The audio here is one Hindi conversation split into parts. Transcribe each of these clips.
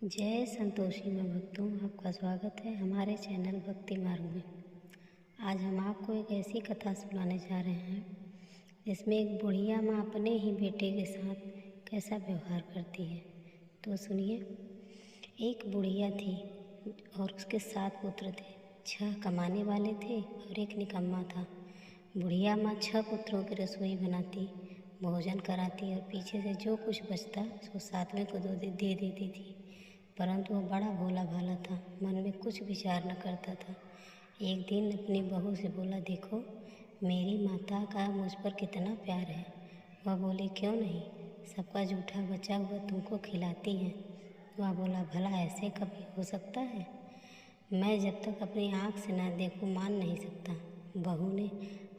जय संतोषी माँ भक्तों, आपका स्वागत है हमारे चैनल भक्ति मार्ग में। आज हम आपको एक ऐसी कथा सुनाने जा रहे हैं जिसमें एक बुढ़िया माँ अपने ही बेटे के साथ कैसा व्यवहार करती है। तो सुनिए। एक बुढ़िया थी और उसके 7 पुत्र थे। 6 कमाने वाले थे और एक निकम्मा था। बुढ़िया माँ 6 पुत्रों की रसोई बनाती, भोजन कराती और पीछे से जो कुछ बचता उसको 7वें को दे देती थी। परंतु वह बड़ा भोला भाला था, मन में कुछ विचार न करता था। एक दिन अपनी बहू से बोला, देखो मेरी माता का मुझ पर कितना प्यार है। वह बोली, क्यों नहीं, सबका जूठा बचा हुआ तुमको खिलाती हैं। वह बोला, भला ऐसे कभी हो सकता है? मैं जब तक अपनी आँख से ना देखूं मान नहीं सकता। बहू ने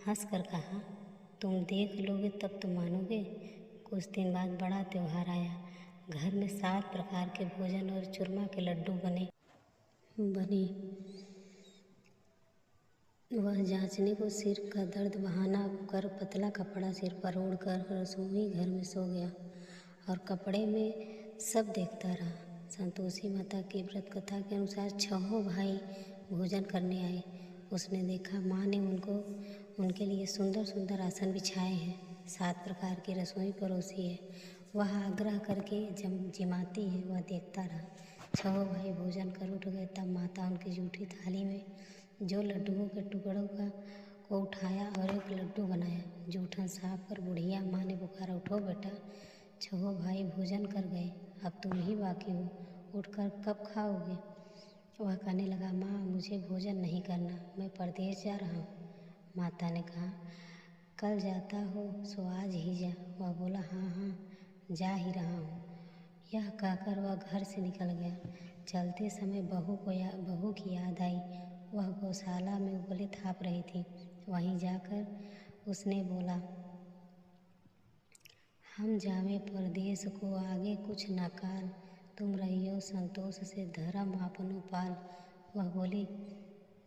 हंस कर कहा, तुम देख लोगे तब तो मानोगे। कुछ दिन बाद बड़ा त्योहार आया। घर में 7 प्रकार के भोजन और चूरमा के लड्डू बने। वह जांचने को सिर का दर्द बहाना कर पतला कपड़ा सिर पर ओढ़कर रसोई घर में सो गया और कपड़े में सब देखता रहा। संतोषी माता की व्रत कथा के अनुसार 6 भाई भोजन करने आए। उसने देखा माँ ने उनके लिए सुंदर सुंदर आसन बिछाए हैं, 7 प्रकार की रसोई परोसी है। वह आग्रह करके जिमाती है। वह देखता रहा। 6 भाई भोजन कर उठ गए। तब माता उनकी जूठी थाली में जो लड्डुओं के टुकड़ों को उठाया और एक लड्डू बनाया। जूठन साफ कर बुढ़िया माँ ने पुकारा, उठो बेटा, 6 भाई भोजन कर गए, अब तुम ही बाकी हो, उठकर कब खाओगे? वह कहने लगा, माँ मुझे भोजन नहीं करना, मैं परदेश जा रहा हूँ। माता ने कहा, कल जाता हो सो आज ही जा। वह बोला, हाँ जा ही रहा हूँ। यह कहकर वह घर से निकल गया। चलते समय बहू की याद आई। वह गौशाला में उपले थाप रही थी। वहीं जाकर उसने बोला, हम जावे परदेस को आगे कुछ न काल, तुम रहियो संतोष से धर्म आपनो पाल। वह बोली,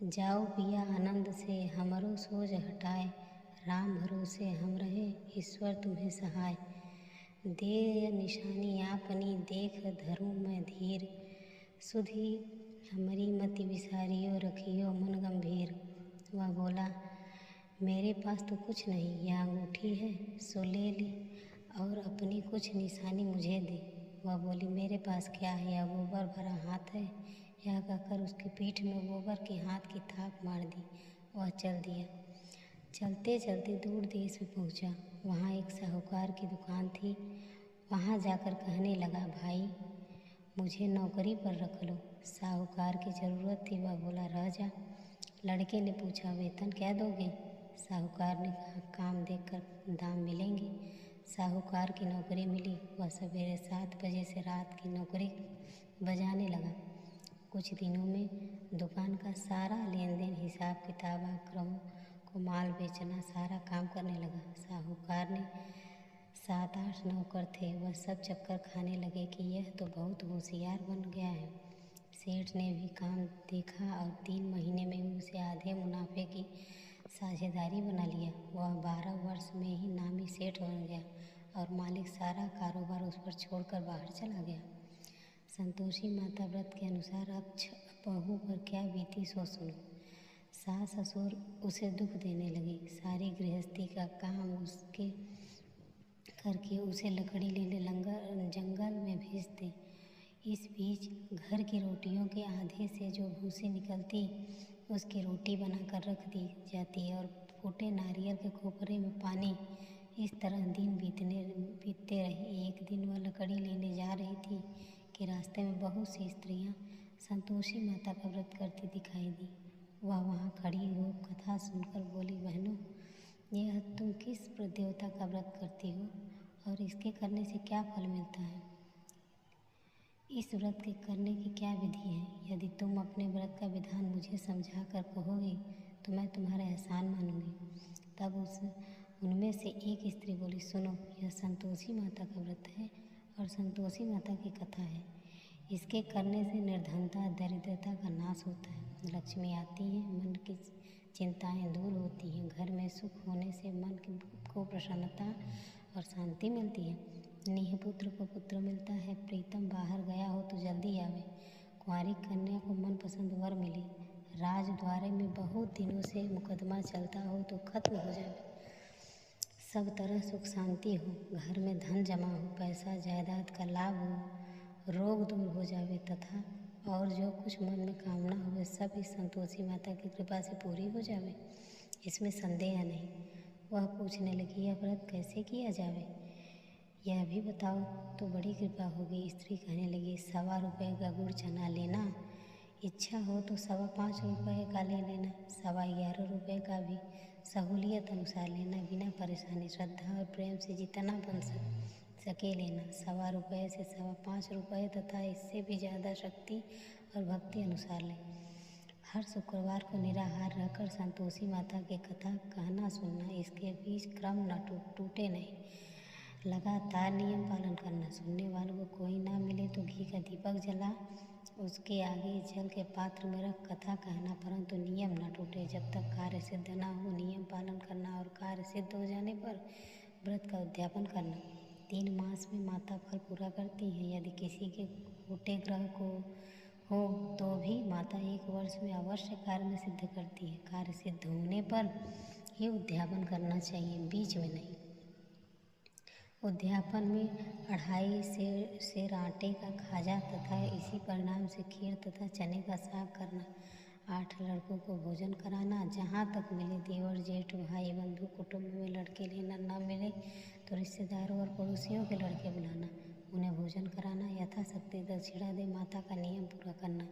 जाओ पिया आनंद से, हमरो सोज हटाए, राम भरोसे हम रहे, ईश्वर तुम्हें सहाय। दे निशानी आपनी देख धरूं मैं धीर, सुधी हमारी मति विसारियो रखियो मन गंभीर। वह बोला, मेरे पास तो कुछ नहीं, यह अंगूठी है सो ले ली और अपनी कुछ निशानी मुझे दे। वह बोली, मेरे पास क्या है, यह गोबर भरा हाथ है। यह कहकर उसकी पीठ में गोबर के हाथ की थाप मार दी। वह चल दिया। चलते चलते दूर देश में पहुंचा। वहाँ एक साहूकार की दुकान थी। वहाँ जाकर कहने लगा, भाई मुझे नौकरी पर रख लो। साहूकार की ज़रूरत थी। वह बोला, रह जा। लड़के ने पूछा, वेतन क्या दोगे? साहूकार ने कहा, काम देखकर दाम मिलेंगे। साहूकार की नौकरी मिली। वह सवेरे 7 बजे से रात की नौकरी बजाने लगा। कुछ दिनों में दुकान का सारा लेन देन, हिसाब किताब, ग्राहकों को माल बेचना, सारा काम करने लगा। साहूकार ने 7-8 नौकर थे। वह सब चक्कर खाने लगे कि यह तो बहुत होशियार बन गया है। सेठ ने भी काम देखा और 3 महीने में उसे आधे मुनाफे की साझेदारी बना लिया। वह 12 वर्ष में ही नामी सेठ बन गया और मालिक सारा कारोबार उस पर छोड़कर बाहर चला गया। संतोषी माता व्रत के अनुसार अब बहू पर क्या बीती सो सुनो। सास ससुर उसे दुख देने लगे। सारी गृहस्थी का काम उसके करके उसे लकड़ी लेने जंगल में भेजते। इस बीच घर की रोटियों के आधे से जो भूसी निकलती उसकी रोटी बनाकर रख दी जाती और फूटे नारियल के खोपरे में पानी। इस तरह दिन बीतते रहे। एक दिन वह लकड़ी लेने जा रही थी कि रास्ते में बहुत सी स्त्रियां संतोषी माता का व्रत करती दिखाई दी। वह वहाँ खड़ी हो कथा सुनकर बोली, बहनों, यह तुम किस देवता का व्रत करती हो और इसके करने से क्या फल मिलता है? इस व्रत के करने की क्या विधि है? यदि तुम अपने व्रत का विधान मुझे समझा कर कहोगी तो मैं तुम्हारा एहसान मानूंगी। तब उनमें से एक स्त्री बोली, सुनो, यह संतोषी माता का व्रत है और संतोषी माता की कथा है। इसके करने से निर्धनता, दरिद्रता का नाश होता है, लक्ष्मी आती है, मन की चिंताएं दूर होती हैं, घर में सुख होने से मन को प्रसन्नता और शांति मिलती है। नीह पुत्र को पुत्र मिलता है। प्रीतम बाहर गया हो तो जल्दी जल्दी आवे। कुंवारी कन्या को मनपसंद वर मिले। राजद्वारे में बहुत दिनों से मुकदमा चलता हो तो खत्म हो जाए। सब तरह सुख शांति हो, घर में धन जमा हो, पैसा जायदाद का लाभ हो, रोग दूर हो जावे तथा और जो कुछ मन में कामना हुए सब इस संतोषी माता की कृपा से पूरी हो जावे, इसमें संदेह नहीं। वह पूछने लगी, यह व्रत कैसे किया जावे, यह भी बताओ तो बड़ी कृपा होगी। स्त्री कहने लगी, 1.25 रुपये का गुड़ चना लेना, इच्छा हो तो 5.25 रुपये का ले लेना, 11.25 रुपये का भी सहूलियत अनुसार लेना, बिना परेशानी, श्रद्धा और प्रेम से जितना बन सके लेना। 1.25 रुपये से 5.25 रुपये तथा इससे भी ज़्यादा शक्ति और भक्ति अनुसार लें। हर शुक्रवार को निराहार रहकर संतोषी माता की कथा कहना सुनना, इसके बीच क्रम न टूटे नहीं, लगातार नियम पालन करना। सुनने वालों को कोई ना मिले तो घी का दीपक जला उसके आगे जल के पात्र में रख कथा कहना, परंतु नियम न टूटे। जब तक कार्य सिद्ध न हो नियम पालन करना और कार्य सिद्ध हो जाने पर व्रत का उद्यापन करना। 3 मास में माता फल पूरा करती है। यदि किसी के खोटे ग्रह को हो तो भी माता 1 वर्ष में अवश्य कार्य में सिद्ध करती है। कार्य सिद्ध होने पर ही उद्यापन करना चाहिए, बीच में नहीं। उद्यापन में 2.5 सेर आटे का खाजा तथा इसी परिणाम से खीर तथा चने का साग करना। 8 लड़कों को भोजन कराना। जहाँ तक मिले देवर जेठ भाई बंधु कुटुंब में लड़के लेना, न मिले तो रिश्तेदारों और पड़ोसियों के लड़के बुलाना, उन्हें भोजन कराना, यथाशक्ति दक्षिणा दे माता का नियम पूरा करना।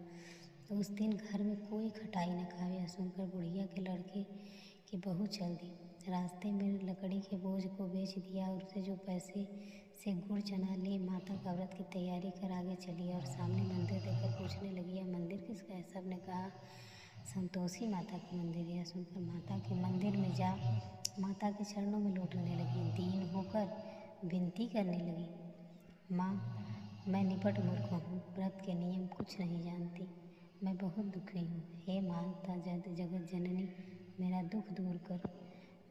तो उस दिन घर में कोई खटाई न खावे। यह सुनकर बुढ़िया के लड़के की बहू चल दी। रास्ते में लकड़ी के बोझ को बेच दिया और उसे जो पैसे से गुड़ चना ले माता का व्रत की तैयारी कर आगे चली और सामने मंदिर देखकर पूछने लगी, यह मंदिर किसका है। सबने कहा, संतोषी माता का मंदिर। यह सुनकर माता के मंदिर में जा माता के चरणों में लौटने लगी, दीन होकर विनती करने लगी, माँ मैं निपट मूर्ख हूँ, व्रत के नियम कुछ नहीं जानती, मैं बहुत दुखी हूँ। हे माता जगत जननी, मेरा दुख दूर कर,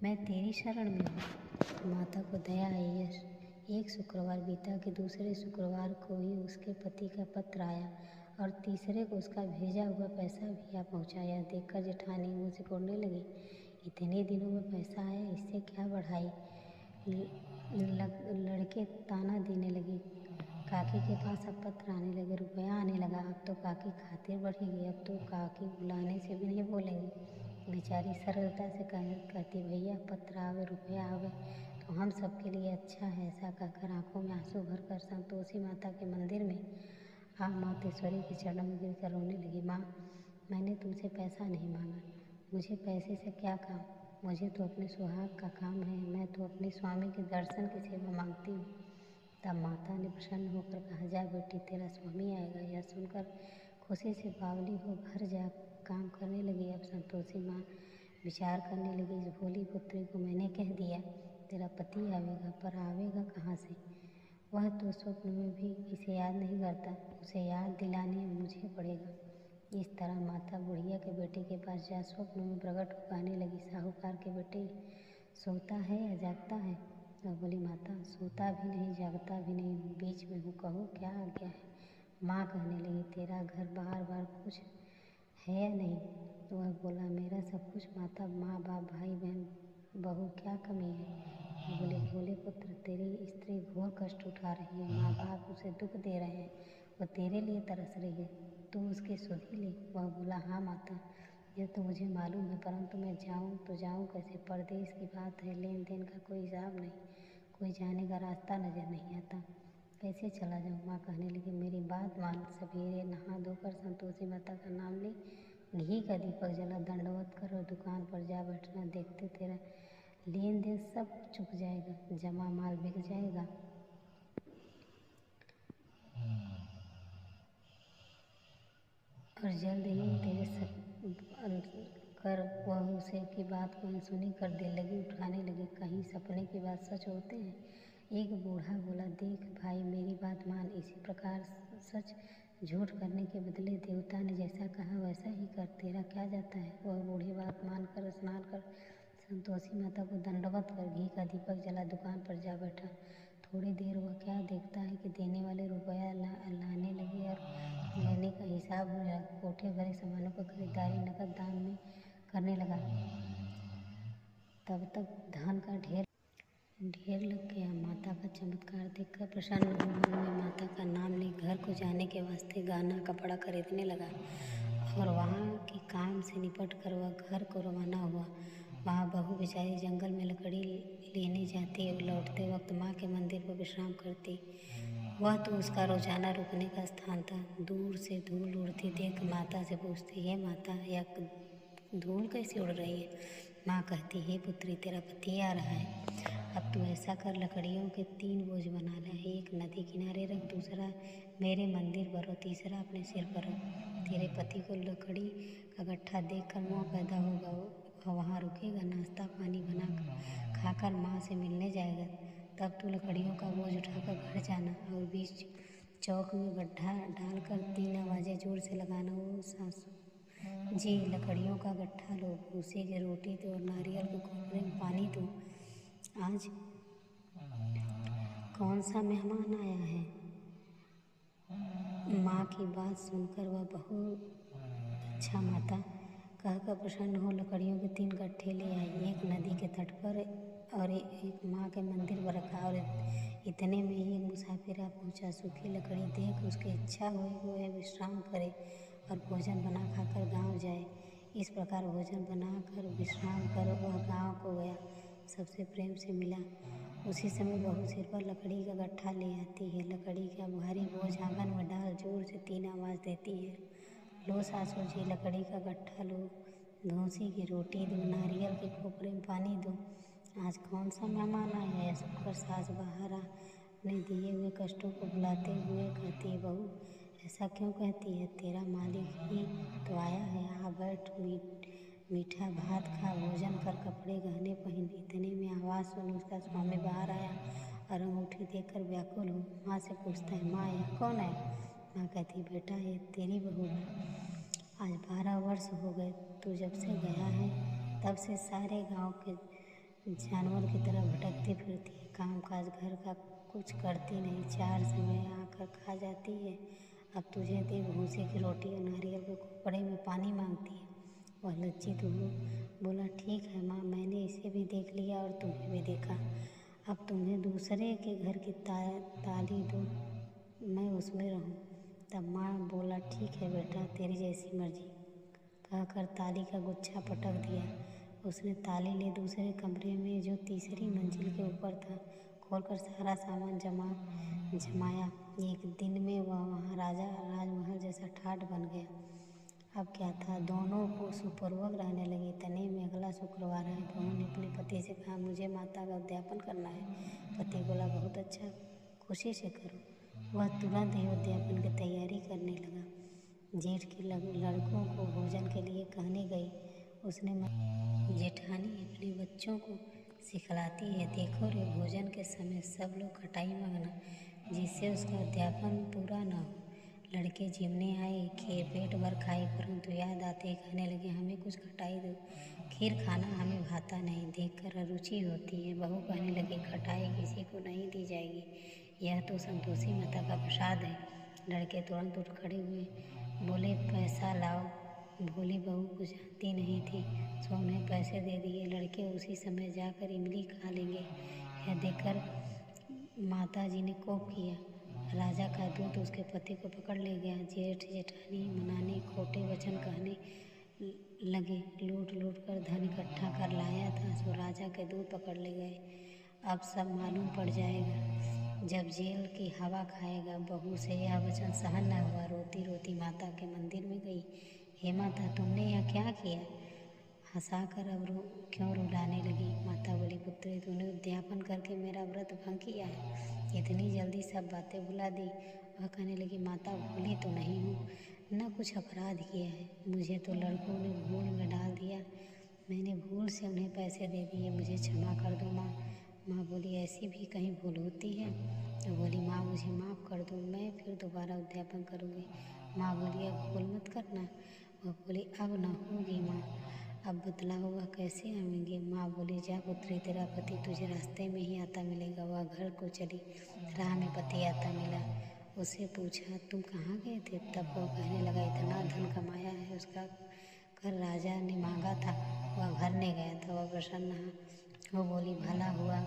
मैं तेरी शरण में हूँ। माता को दया आई। एक शुक्रवार बीता कि दूसरे शुक्रवार को ही उसके पति का पत्र आया और तीसरे को उसका भेजा हुआ पैसा भी आ पहुँचा। यह देखकर जेठानी मुँह सिकोड़ने लगी, इतने दिनों में पैसा आया, इससे क्या बढ़ाई। लड़के ताना देने लगे। काकी के पास अब पत्र आने लगे, रुपया आने लगा। अब तो काकी खातिर बढ़ेगी, अब तो काकी बुलाने से भी नहीं बोलेंगे। बेचारी सरलता से कहती, भैया पत्र आवे रुपया आवे तो हम सबके लिए अच्छा है। ऐसा कहकर आंखों में आंसू भरकर संतोषी माता के मंदिर में मातेश्वरी के चरणों में गिरकर रोने लगी। माँ, मैंने तुमसे पैसा नहीं मांगा, मुझे पैसे से क्या काम, मुझे तो अपने सुहाग का काम है, मैं तो अपने स्वामी के दर्शन की सेवा मांगती हूँ। तब माता ने प्रसन्न होकर कहा, जा बेटी, तेरा स्वामी आएगा। यह सुनकर खुशी से बावली हो घर जा काम करने लगी। अब संतोषी माँ विचार करने लगी, इस भोली पुत्री को मैंने कह दिया तेरा पति आवेगा, पर आवेगा कहाँ से, वह तो स्वप्न में भी इसे याद नहीं करता, उसे याद दिलाने मुझे पड़ेगा। इस तरह माता बुढ़िया के बेटे के पास जा स्वप्न में प्रकट हो कहने लगी, साहूकार के बेटे, सोता है या जागता है। वह बोली, माता सोता भी नहीं जागता भी नहीं, बीच में हूँ, कहो क्या आज्ञा है। माँ कहने लगी, तेरा घर बार बार कुछ है या नहीं। वह बोला, मेरा सब कुछ माता, माँ बाप भाई बहन बहू, क्या कमी है। वह बोले, भोले पुत्र, तेरी स्त्री घोर कष्ट उठा रही है, माँ बाप उसे दुख दे रहे हैं, वो तेरे लिए तरस रही है, तू उसकी सुधि ले। वह बोला, हाँ माता, यह तो मुझे मालूम है, परंतु मैं जाऊँ तो जाऊँ कैसे, परदेश की बात है, लेन देन का कोई हिसाब नहीं, कोई जाने का रास्ता नजर नहीं आता, कैसे चला जाऊँ। माँ कहने लगी, मेरी बात मान, सवेरे नहा धोकर संतोषी माता का नाम ले, घी का दीपक जला, दंडवत कर और दुकान पर जा बैठना, देखते तेरा लेन देन सब चुक जाएगा, जमा माल बिक जाएगा और जल्द ही तेरे कर वह उसे की बात को अनसुनी कर दे लगी, उठाने लगी, कहीं सपने की बात सच होते हैं। एक बूढ़ा बोला, देख भाई, मेरी बात मान, इसी प्रकार सच झूठ करने के बदले देवता ने जैसा कहा वैसा ही कर, तेरा क्या जाता है। वह बूढ़ी बात मानकर स्नान कर संतोषी माता को दंडवत कर घी का दीपक जला दुकान पर जा बैठा। थोड़ी देर वह क्या देखता है कि देने वाले रुपया लाने लगे और हिसाब होने लगा। कोठे भरे सामानों की खरीदारी नकद दाम में करने लगा। तब तक धन का ढेर लग गया। माता का चमत्कार देखकर प्रसन्न हो मन में माता का नाम ले घर को जाने के वास्ते गहना कपड़ा खरीदने लगा और वहाँ के काम से निपट कर वह घर को रवाना हुआ। वहाँ बहू बेचारी जंगल में लकड़ी लेने जाती और लौटते वक्त माँ के मंदिर पर विश्राम करती। वह तो उसका रोजाना रुकने का स्थान था। दूर से धूल उड़ती देख माता से पूछती, हे माता, यह धूल कैसे उड़ रही है? माँ कहती, हे पुत्री, तेरा पति आ रहा है। अब तू ऐसा कर, लकड़ियों के 3 बोझ बना ले। एक नदी किनारे रख, दूसरा मेरे मंदिर पर और तीसरा अपने सिर पर रख। तेरे पति को लकड़ी का गट्ठा देखकर मोह पैदा होगा। वह वहाँ रुकेगा, नाश्ता पानी बना खाकर माँ से मिलने जाएगा। तब तू लकड़ियों का बोझ उठाकर घर जाना और बीच चौक में गड्ढा डालकर 3 आवाज़ें जोर से लगाना। वो सासू जी, लकड़ियों का गट्ठा लो, भूसे की रोटी दो और नारियल के कोपरे में पानी दो। आज कौन सा मेहमान आया है? माँ की बात सुनकर वह बहुत अच्छा माता कहकर प्रसन्न हो लकड़ियों के 3 गट्ठे ले आई। एक नदी के तट पर और एक माँ के मंदिर पर रखा और इतने में ही एक मुसाफिर आ पहुँचा। सूखी लकड़ी देख उसकी इच्छा हुई कि वह विश्राम करे और भोजन बना खाकर गाँव जाए। इस प्रकार भोजन बनाकर विश्राम कर वह गाँव को गया, सबसे प्रेम से मिला। उसी समय बहू सिर पर लकड़ी का गट्ठा ले आती है। लकड़ी का भारी बोझ आंगन में डाल जोर से 3 आवाज़ देती है, लो सासू जी, लकड़ी का गट्ठा लो, भूसी की रोटी दो, नारियल के खोपरे में पानी दो। आज कौन सा मेहमान आया है? सुनकर सास बाहर अपने दिए हुए कष्टों को बुलाते हुए कहती है, बहू ऐसा क्यों कहती है? तेरा मालिक ही तो आया है। आ बैठ, मीठा भात खा, भोजन कर, कपड़े गहने पहन। इतने में आवाज़ सुन उसका स्वामी बाहर आया और अंगूठी देखकर व्याकुल हो माँ से पूछता है, माँ यह कौन है? माँ कहती, बेटा ये तेरी बहू है। आज 12 वर्ष हो गए, तू जब से गया है तब से सारे गांव के जानवर की तरह भटकती फिरती है। काम काज घर का कुछ करती नहीं, 4 समय आकर खा जाती है। अब तुझे देख भूसे की रोटी और नारियल के कोपड़े में पानी मांगती है। वह लज्जित हो बोला, ठीक है माँ, मैंने इसे भी देख लिया और तुम्हें भी देखा। अब तुम्हें दूसरे के घर की ताली दो, मैं उसमें रहूं। तब माँ बोला, ठीक है बेटा, तेरी जैसी मर्जी, कहकर ताली का गुच्छा पटक दिया। उसने ताली ले दूसरे कमरे में जो तीसरी मंजिल के ऊपर था खोलकर सारा सामान जमाया। एक दिन में वह वहाँ राजमहल जैसा ठाठ बन गया। अब क्या था, दोनों को सुखपूर्वक रहने लगे। तने में अगला शुक्रवार है। बहू ने अपने पति से कहा, मुझे माता का उद्यापन करना है। पति बोला, बहुत अच्छा, खुशी से करो। वह तुरंत ही उद्यापन की तैयारी करने लगा। जेठ के लड़कों को भोजन के लिए कहने गई। उसने जेठानी अपने बच्चों को सिखलाती है, देखो रे, भोजन के समय सब लोग खटाई मांगना, जिससे उसका उद्यापन पूरा न हो। लड़के जिमने आए, खीर पेट भर खाई, परंतु याद आते कहने लगे, हमें कुछ खटाई दो, खीर खाना हमें भाता नहीं, देखकर अरुचि होती है। बहू कहने लगी, खटाई किसी को नहीं दी जाएगी, यह तो संतोषी माता का प्रसाद है। लड़के तुरंत उठ खड़े हुए, बोले, पैसा लाओ। भोली बहू कुछ जानती नहीं थी, सो उन्हें पैसे दे दिए। लड़के उसी समय जाकर इमली खा लेंगे। यह देखकर माता जी ने कोप किया। राजा का दूत उसके पति को पकड़ ले गया। जेठ जेठानी मनाने, खोटे वचन कहने लगे। लूट लूट कर धन इकट्ठा कर लाया था, सो राजा के दूत पकड़ ले गए। अब सब मालूम पड़ जाएगा जब जेल की हवा खाएगा। बहू से यह वचन सहन न हुआ। रोती रोती माता के मंदिर में गई। हे माता, तुमने यह क्या किया? हंसाकर अब क्यों रुलाने लगी? माता बोली, पुत्री, तूने उद्यापन करके मेरा व्रत भंग किया है, इतनी जल्दी सब बातें भुला दी। वह कहने लगी, माता, भूली तो नहीं हूँ, न कुछ अपराध किया है, मुझे तो लड़कों ने भूल में डाल दिया, मैंने भूल से उन्हें पैसे दे दिए, मुझे क्षमा कर दो माँ। माँ बोली, ऐसी भी कहीं भूल होती है? तो बोली, माँ, मुझे माफ़ कर दो, मैं फिर दोबारा उद्यापन करूँगी। माँ बोली, अब भूल मत करना। वह बोली, अब न होगी माँ, अब बदला हुआ कैसे आवेंगे? माँ बोली, जा पुत्री, तेरा पति तुझे रास्ते में ही आता मिलेगा। वह घर को चली। राह में पति आता मिला। उससे पूछा, तुम कहाँ गए थे? तब वो कहने लगा, इतना धन कमाया है, उसका कर राजा ने मांगा था, वह भरने गया था, वह प्रसन्न था। वो बोली, भला हुआ,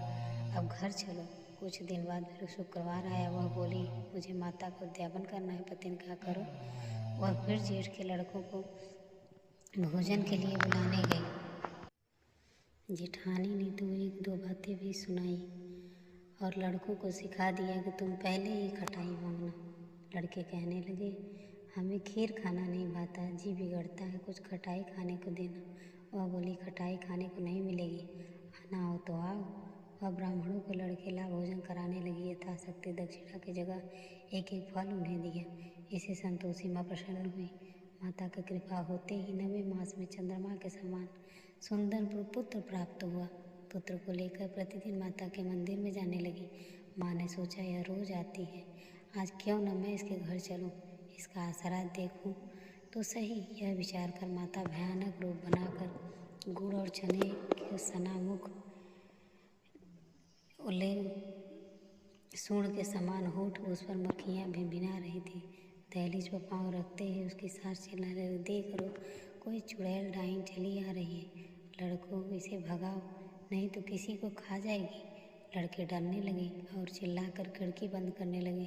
अब घर चलो। कुछ दिन बाद फिर शुक्रवार आया। वह बोली, मुझे माता को उद्यापन करना है। पति ने कहा, करो। वह फिर जेठ के लड़कों को भोजन के लिए बुलाने गई। जेठानी ने तो एक दो बातें भी सुनाई और लड़कों को सिखा दिया कि तुम पहले ही खटाई मांगना। लड़के कहने लगे, हमें खीर खाना नहीं भाता, जी बिगड़ता है, कुछ खटाई खाने को देना। वह बोली, खटाई खाने को नहीं मिलेगी, आना हो तो आओ। वह ब्राह्मणों को लड़के ला भोजन कराने लगी। यथाशक्ति दक्षिणा की जगह एक एक फल उन्हें दिया। इसे संतोषी माँ प्रसन्न हुई। माता की कृपा होते ही 9वें मास में चंद्रमा के समान सुंदर पुत्र प्राप्त हुआ। पुत्र को लेकर प्रतिदिन माता के मंदिर में जाने लगी। माँ ने सोचा, यह रोज आती है, आज क्यों न मैं इसके घर चलूं, इसका आसरा देखूं तो सही। यह विचार कर माता भयानक रूप बनाकर गुड़ और चने के सनामुख उले सूंड के समान होठ, उस पर मक्खियाँ भिनभिना रही थी। दहलीज पर पाँव रखते ही उसकी सास चिल्लाने लगी, देख रो, कोई चुड़ैल डाइन चली आ रही है, लड़कों इसे भगाओ, नहीं तो किसी को खा जाएगी। लड़के डरने लगे और चिल्लाकर खिड़की बंद करने लगे।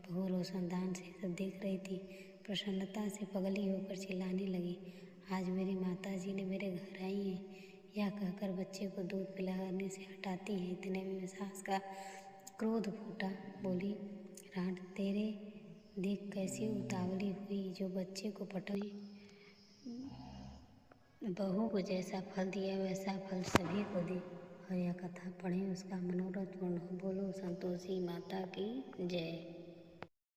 बहू रोशनदान से सब देख रही थी। प्रसन्नता से पगली होकर चिल्लाने लगी, आज मेरी माता जी ने मेरे घर आई हैं। यह कहकर बच्चे को दूध पिलाने से हटाती है। इतने में सास का क्रोध फूटा। बोली, रात तेरे देख कैसी उतावली हुई, जो बच्चे को पटने बहू को जैसा फल दिया वैसा फल सभी को दे, और यह कथा पढ़ें, उसका मनोरथ पूर्ण हो। बोलो संतोषी माता की जय।